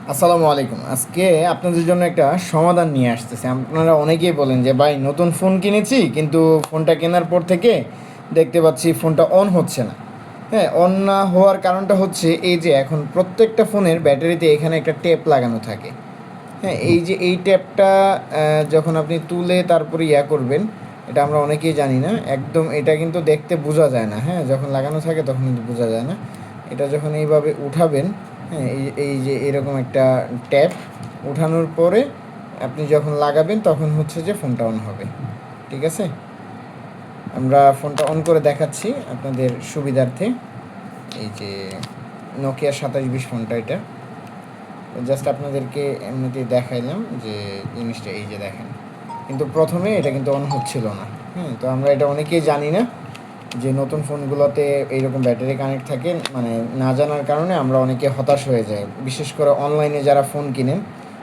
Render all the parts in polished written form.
আসসালামু আলাইকুম। আজকে আপনাদের জন্য একটা সমাধান নিয়ে আসতেছি। আপনারা অনেকেই বলেন যে, "ভাই নতুন ফোন কিনেছি, কিন্তু ফোনটা কেনার পর থেকে দেখতে পাচ্ছি ফোনটা অন হচ্ছে না।" হ্যাঁ, অন না হওয়ার কারণটা হচ্ছে এই যে এখন প্রত্যেকটা ফোনের ব্যাটারিতে এখানে একটা টেপ লাগানো থাকে। হ্যাঁ, এই যে এই ট্যাপটা যখন আপনি তুলে তারপরে করবেন, এটা আমরা অনেকেই জানি না। একদম এটা কিন্তু দেখতে বোঝা যায় না, হ্যাঁ? যখন লাগানো থাকে তখন কিন্তু বোঝা যায় না। এটা যখন এইভাবে উঠাবেন, হ্যাঁ? এই যে এরকম একটা ট্যাপ উঠানোর পরে আপনি যখন লাগাবেন তখন হচ্ছে যে ফোনটা অন হবে। ঠিক আছে? আমরা ফোনটা অন করে দেখাচ্ছি আপনাদের সুবিধার্থে। এই যে Nokia ২৭২০ ফোনটা এটা। জাস্ট আপনাদেরকে এমনিতেই দেখাইলাম যে জিনিসটা এই যে দেখেন। কিন্তু প্রথমে এটা কিন্তু অন হচ্ছিল না। হুম? তো আমরা এটা অনেকেই জানি না যে নতুন ফোনগুলোতে এইরকম ব্যাটারি কানেক্ট থাকে, মানে না জানার কারণে আমরা অনেকে হতাশ হয়ে যাই। বিশেষ করে অনলাইনে যারা ফোন কিনেন,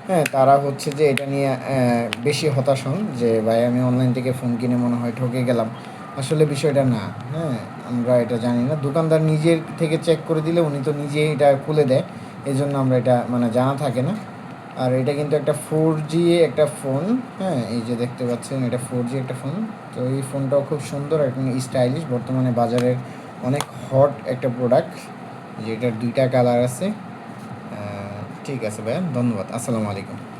হ্যাঁ? তারা হচ্ছে যে এটা নিয়ে বেশি হতাশ হন যে, "ভাই আমি অনলাইন থেকে ফোন কিনে মনে হয় ঠকে গেলাম।" আসলে বিষয়টা না, হ্যাঁ? আমরা এটা জানি না। দোকানদার নিজের থেকে চেক করে দিলে উনি তো নিজেই এটা খুলে দেয়। এজন্য আমরা এটা মানে জানা থাকে না। আর এটা কিন্তু একটা 4G একটা ফোন, হ্যাঁ? এই যে দেখতে পাচ্ছেন এটা 4G একটা ফোন। তো এই ফোনটাও খুব সুন্দর এবং স্টাইলিশ। বর্তমানে বাজারের অনেক হট একটা প্রোডাক্ট। যেটার ২ টা কালার আছে। ঠিক আছে ভাইয়া, ধন্যবাদ। আসসালামু আলাইকুম।